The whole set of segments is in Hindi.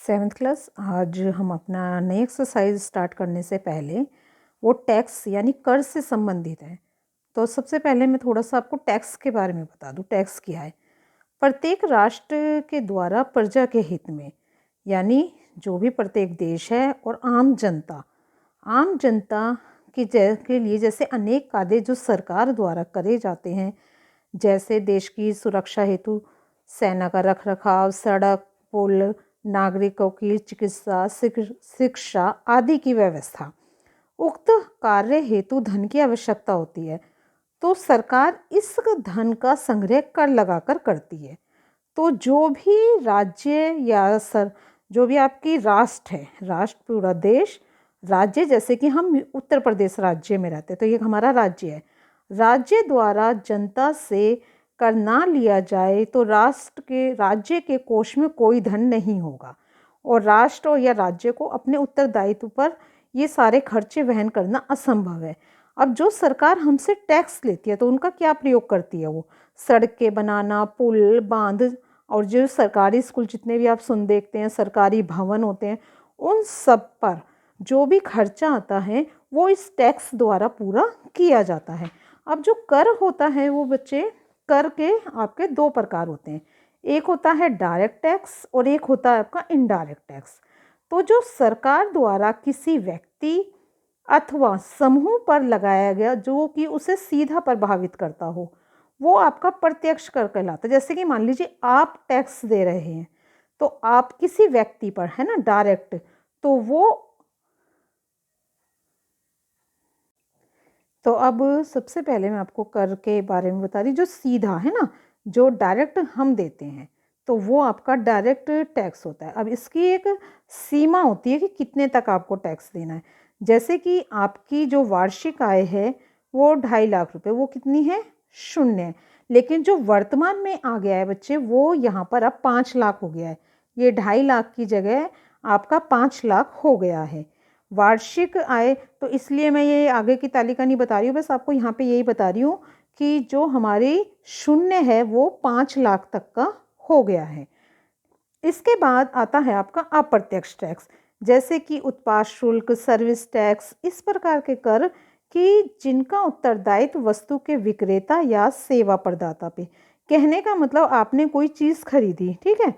Seventh class. आज हम अपना नई एक्सरसाइज स्टार्ट करने से पहले वो टैक्स यानी कर से संबंधित है। तो सबसे पहले मैं थोड़ा सा आपको टैक्स के बारे में बता दूं। टैक्स क्या है? प्रत्येक राष्ट्र के द्वारा प्रजा के हित में, यानी जो भी प्रत्येक देश है और आम जनता के लिए जैसे अनेक कार्य जो सरकार द्वारा करे जाते हैं, जैसे देश की सुरक्षा हेतु सेना का रखरखाव, सड़क पुल, नागरिकों की चिकित्सा, शिक्षा आदि की व्यवस्था। उक्त कार्य हेतु धन की आवश्यकता होती है, तो सरकार इस धन का संग्रह कर लगाकर करती है। तो जो भी राज्य या जो भी आपकी राष्ट्र है, राष्ट्र पूरा देश, राज्य जैसे कि हम उत्तर प्रदेश राज्य में रहते हैं तो ये हमारा राज्य है। राज्य द्वारा जनता से कर ना लिया जाए तो राज्य के कोष में कोई धन नहीं होगा और राष्ट्र या राज्य को अपने उत्तरदायित्व पर ये सारे खर्चे वहन करना असंभव है। अब जो सरकार हमसे टैक्स लेती है तो उनका क्या प्रयोग करती है? वो सड़कें बनाना, पुल, बांध और जो सरकारी स्कूल जितने भी आप देखते हैं, सरकारी भवन होते हैं, उन सब पर जो भी खर्चा आता है वो इस टैक्स द्वारा पूरा किया जाता है। अब जो कर होता है वो बच्चे, कर के आपके दो प्रकार होते हैं। एक होता है डायरेक्ट टैक्स और एक होता है आपका इनडायरेक्ट टैक्स। तो जो सरकार द्वारा किसी व्यक्ति अथवा समूह पर लगाया गया जो कि उसे सीधा प्रभावित करता हो, वो आपका प्रत्यक्ष कर कहलाता है। जैसे कि मान लीजिए आप टैक्स दे रहे हैं तो आप किसी व्यक्ति पर, है ना, डायरेक्ट, तो अब सबसे पहले मैं आपको कर के बारे में बता रही। जो सीधा है ना, जो डायरेक्ट हम देते हैं तो वो आपका डायरेक्ट टैक्स होता है। अब इसकी एक सीमा होती है कि कितने तक आपको टैक्स देना है। जैसे कि आपकी जो वार्षिक आय है वो 2.5 लाख रुपए, वो कितनी है? 0 है। लेकिन जो वर्तमान में आ गया है बच्चे, वो यहाँ पर अब 5 लाख हो गया है। ये 2.5 लाख की जगह आपका 5 लाख हो गया है वार्षिक आय। तो इसलिए मैं ये आगे की तालिका नहीं बता रही हूँ, बस आपको यहाँ पे यही बता रही हूँ कि जो हमारी 0 है वो 5 लाख तक का हो गया है। इसके बाद आता है आपका अप्रत्यक्ष टैक्स, जैसे कि उत्पाद शुल्क, सर्विस टैक्स, इस प्रकार के कर कि जिनका उत्तरदायित्व वस्तु के विक्रेता या सेवा प्रदाता पे। कहने का मतलब आपने कोई चीज़ खरीदी, ठीक है,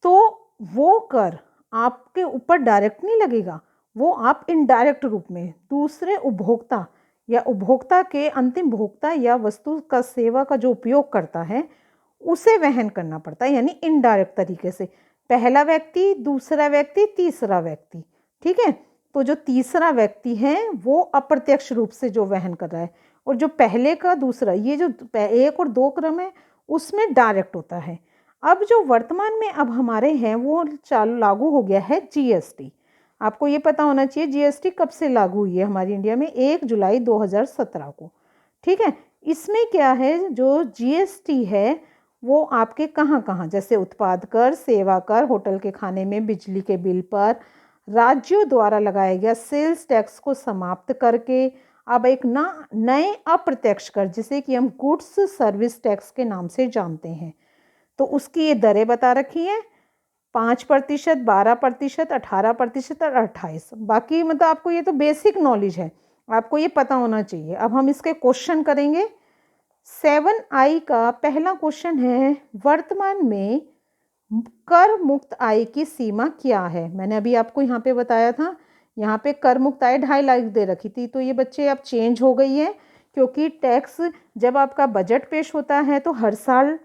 तो वो कर आपके ऊपर डायरेक्ट नहीं लगेगा, वो आप इनडायरेक्ट रूप में दूसरे उपभोक्ता या उपभोक्ता के अंतिम भोक्ता या वस्तु का सेवा का जो उपयोग करता है उसे वहन करना पड़ता है, यानी इनडायरेक्ट तरीके से। पहला व्यक्ति, दूसरा व्यक्ति, तीसरा व्यक्ति, ठीक है। तो जो तीसरा व्यक्ति है वो अप्रत्यक्ष रूप से जो वहन कर रहा है, और जो पहले का दूसरा, ये जो 1 और 2 क्रम है उसमें डायरेक्ट होता है। अब जो वर्तमान में अब हमारे हैं वो चालू लागू हो गया है जीएसटी। आपको ये पता होना चाहिए जीएसटी कब से लागू हुई है हमारी इंडिया में? 1 जुलाई 2017 को, ठीक है। इसमें क्या है, जो जीएसटी है वो आपके कहाँ कहाँ, जैसे उत्पाद कर, सेवा कर, होटल के खाने में, बिजली के बिल पर राज्यों द्वारा लगाया गया सेल्स टैक्स को समाप्त करके अब एक नए अप्रत्यक्ष कर, जिसे कि हम गुड्स सर्विस टैक्स के नाम से जानते हैं, तो उसकी ये दरें बता रखी हैं। 5%, 12%, 18% और 28। बाकी मतलब आपको ये तो बेसिक नॉलेज है, आपको ये पता होना चाहिए। अब हम इसके क्वेश्चन करेंगे। 7I का पहला क्वेश्चन है, वर्तमान में कर मुक्त आय की सीमा क्या है? मैंने अभी आपको यहाँ पे बताया था, यहाँ पे कर मुक्त आय 2.5 लाख दे रखी थी, तो ये बच्चे अब चेंज हो गई है, क्योंकि टैक्स जब आपका बजट पेश होता है तो हर साल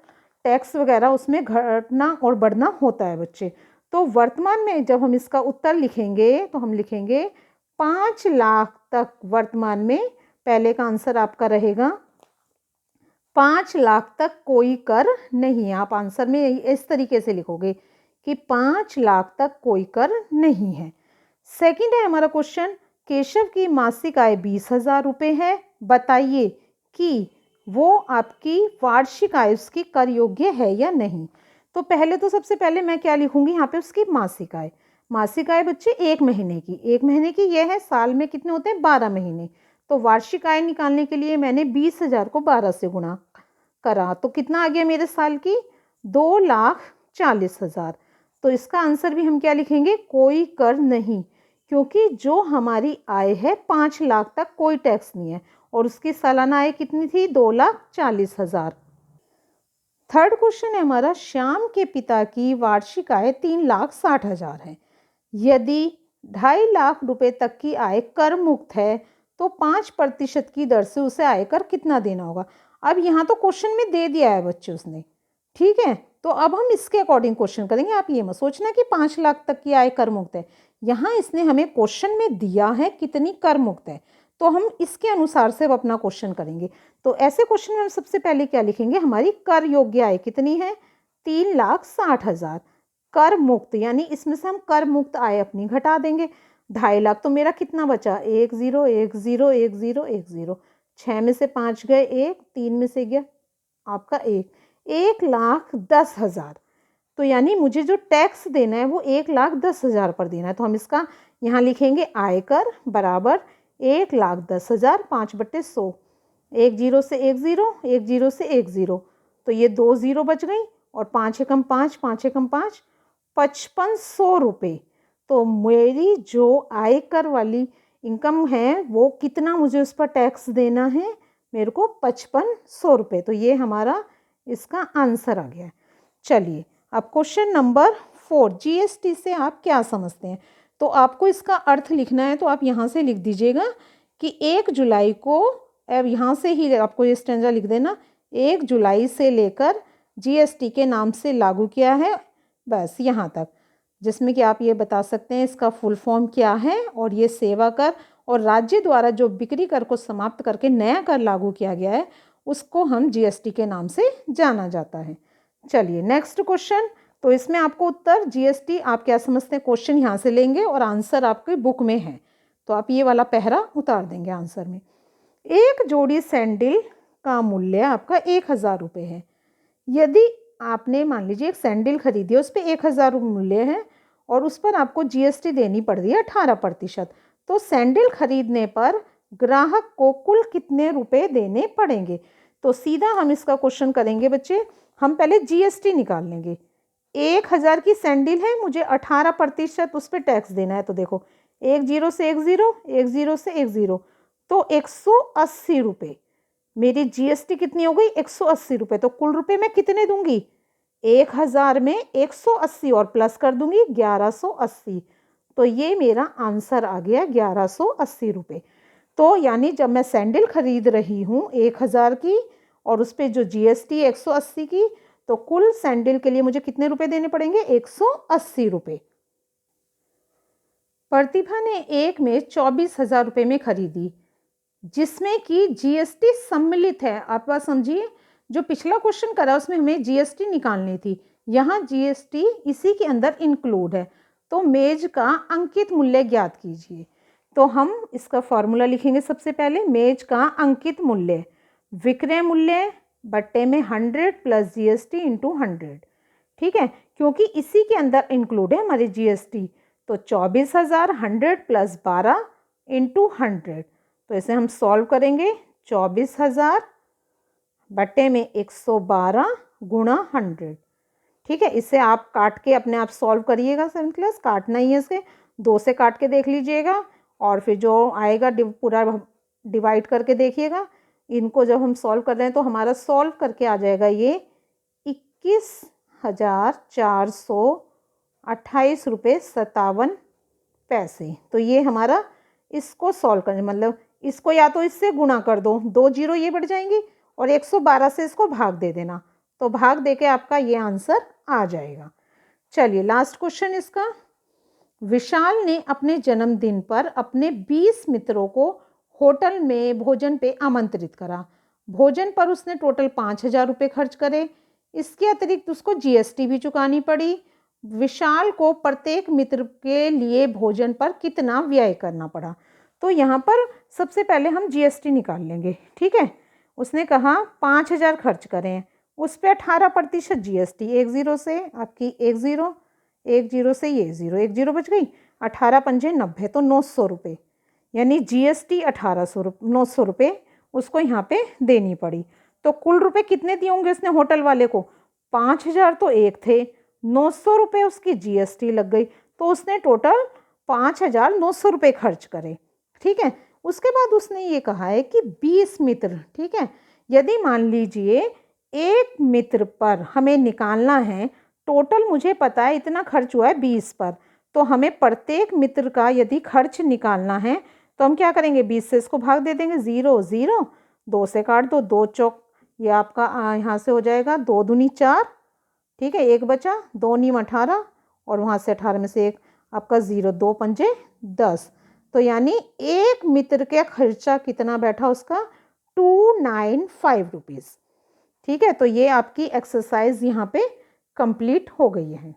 टैक्स वगैरह उसमें घटना और बढ़ना होता है बच्चे। तो वर्तमान में जब हम इसका उत्तर लिखेंगे तो हम लिखेंगे 5 लाख तक वर्तमान में। पहले का आंसर आपका रहेगा 5 लाख तक कोई कर नहीं है। आप आंसर में इस तरीके से लिखोगे कि 5 लाख तक कोई कर नहीं है। सेकंड है हमारा क्वेश्चन, केशव की मासिक आय 20,000 रुपये है, बताइए कि वो आपकी वार्षिक आय उसकी कर योग्य है या नहीं। तो पहले तो सबसे पहले मैं क्या लिखूंगी यहाँ पे, उसकी मासिक आय। मासिक आय बच्चे 1 महीने की, 1 महीने की ये है, साल में कितने होते हैं? 12 महीने। तो वार्षिक आय निकालने के लिए मैंने 20,000 को 12 से गुणा करा, तो कितना आ गया मेरे साल की? 2,40,000। तो इसका आंसर भी हम क्या लिखेंगे, कोई कर नहीं, क्योंकि जो हमारी आय है 5 लाख तक कोई टैक्स नहीं है और उसकी सालाना आय कितनी थी, 2,40,000। थर्ड क्वेश्चन है हमारा, श्याम के पिता की वार्षिक आय 3,60,000 है। यदि 2.5 लाख रुपए तक की आय कर मुक्त है तो 5% की दर से उसे आयकर कितना देना होगा। अब यहाँ तो क्वेश्चन में दे दिया है बच्चे उसने, ठीक है, तो अब हम इसके अकॉर्डिंग क्वेश्चन करेंगे। आप ये मत सोचना कि 5 लाख तक की आय कर मुक्त है, यहाँ इसने हमें क्वेश्चन में दिया है कितनी कर मुक्त है, तो हम इसके अनुसार से अब अपना क्वेश्चन करेंगे। तो ऐसे क्वेश्चन में हम सबसे पहले क्या लिखेंगे, हमारी कर योग्य आय कितनी है, 3,60,000 कर मुक्त, यानी इसमें से हम कर मुक्त आय अपनी घटा देंगे। 2.5 लाख तो मेरा कितना बचा, 1 0 1 0 1 0 1 0, 6 में से 5 गए 1, 3 में से गया आपका 1,10,000। तो यानी मुझे जो टैक्स देना है वो 1,10,000 पर देना है। तो हम इसका यहाँ लिखेंगे आयकर बराबर 1,10,000 5/100, 1 0 से 1 0 1 0 से 1 0, तो ये 2 0 बच गई और 5 एकम 5 5 एकम 5 5500 रुपये। तो मेरी जो आयकर वाली इनकम है वो कितना मुझे उस पर टैक्स देना है, मेरे को 5500 रुपये। तो ये हमारा इसका आंसर आ गया। चलिए अब क्वेश्चन नंबर 4, जीएसटी से आप क्या समझते हैं। तो आपको इसका अर्थ लिखना है, तो आप यहाँ से लिख दीजिएगा कि 1 जुलाई को, अब यहाँ से ही आपको ये स्टेंजा लिख देना, 1 जुलाई से लेकर जीएसटी के नाम से लागू किया है, बस यहाँ तक, जिसमें कि आप ये बता सकते हैं इसका फुल फॉर्म क्या है, और ये सेवा कर और राज्य द्वारा जो बिक्री कर को समाप्त करके नया कर लागू किया गया है उसको हम जीएसटी के नाम से जाना जाता है। चलिए नेक्स्ट क्वेश्चन। तो इसमें आपको उत्तर जीएसटी आप क्या समझते हैं क्वेश्चन यहाँ से लेंगे और आंसर आपकी बुक में है, तो आप ये वाला पहरा उतार देंगे आंसर में। एक जोड़ी सैंडल का मूल्य आपका 1,000 रुपये है। यदि आपने मान लीजिए एक सैंडल खरीदी है, उस पर 1,000 रुपये मूल्य है और उस पर आपको जीएसटी देनी पड़ रही है 18%, तो सैंडल खरीदने पर ग्राहक को कुल कितने रुपए देने पड़ेंगे। तो सीधा हम इसका क्वेश्चन करेंगे बच्चे, हम पहले जीएसटी निकाल लेंगे। 1,000 की सैंडल है, मुझे 18% उस पर टैक्स देना है, तो देखो 1 0 से 1 0 1 0 से 1 0, तो 180 रुपये मेरी जीएसटी कितनी हो गई, 180 रुपये। तो कुल रुपए मैं कितने दूंगी, 1,000 में 180 और प्लस कर दूंगी 1180, तो ये मेरा आंसर आ गया 1180 रुपये। तो यानी जब मैं सैंडल खरीद रही हूँ 1,000 की और उस पर जो जीएसटी 180 की, तो कुल सैंडल के लिए मुझे कितने रुपए देने पड़ेंगे, 180 रुपये। प्रतिभा ने एक में 24,000 रुपये में खरीदी जिसमें कि जीएसटी सम्मिलित है। आप बात समझिए, जो पिछला क्वेश्चन करा उसमें हमें जीएसटी निकालनी थी, यहाँ जीएसटी इसी के अंदर इंक्लूड है। तो मेज का अंकित मूल्य ज्ञात कीजिए। तो हम इसका फॉर्मूला लिखेंगे। सबसे पहले मेज का अंकित मूल्य विक्रय मूल्य बट्टे में 100 प्लस जीएसटी इंटू 100, ठीक है, क्योंकि इसी के अंदर इंक्लूड है हमारी जीएसटी। तो 24,000 100 प्लस 12 इंटू 100, तो इसे हम सॉल्व करेंगे। 24,000 बटे में 112 गुणा 100, ठीक है, इसे आप काट के अपने आप सॉल्व करिएगा। 7 क्लास काटना ही है, इसे 2 से काट के देख लीजिएगा और फिर जो आएगा पूरा डिवाइड करके देखिएगा। इनको जब हम सॉल्व कर रहे हैं तो हमारा सॉल्व करके आ जाएगा ये 21,428 रुपये 57 पैसे। तो ये हमारा, इसको सॉल्व करने मतलब इसको या तो इससे गुणा कर दो, 2 0 ये बढ़ जाएंगी और 112 से इसको भाग दे देना, तो भाग दे के आपका ये आंसर आ जाएगा। चलिए लास्ट क्वेश्चन इसका। विशाल ने अपने जन्मदिन पर अपने 20 मित्रों को होटल में भोजन पे आमंत्रित करा। भोजन पर उसने टोटल 5,000 रुपये खर्च करे। इसके अतिरिक्त उसको जीएसटी भी चुकानी पड़ी। विशाल को प्रत्येक मित्र के लिए भोजन पर कितना व्यय करना पड़ा। तो यहाँ पर सबसे पहले हम जीएसटी निकाल लेंगे, ठीक है। उसने कहा 5,000 खर्च करें, उस पर 18% जीएसटी, 1 0 से आपकी 1 0 1 0 से ये 0 1 0 बच गई, 18 पंजे 90, तो 900 रुपये, यानी जीएसटी 900 रुपये उसको यहाँ पे देनी पड़ी। तो कुल रुपए कितने दिए होंगे उसने होटल वाले को, 5,000 तो एक थे, 900 रुपये उसकी जीएसटी लग गई, तो उसने टोटल 5,900 रुपये खर्च करे। ठीक है, उसके बाद उसने ये कहा है कि 20 मित्र, ठीक है, यदि मान लीजिए एक मित्र पर हमें निकालना है, टोटल मुझे पता है इतना खर्च हुआ है 20 पर, तो हमें प्रत्येक मित्र का यदि खर्च निकालना है तो हम क्या करेंगे, 20 से इसको भाग दे देंगे, 0 0, 2 से काट दो, 2 चौक, ये आपका यहाँ से हो जाएगा 2 दूनी 4, ठीक है, एक बचा, 2 नीम 18, और वहाँ से 18 में से एक आपका 0, 2 पंजे 10, तो यानी एक मित्र का खर्चा कितना बैठा उसका, 295 रुपीज़। ठीक है, तो ये आपकी एक्सरसाइज यहाँ पे कंप्लीट हो गई है।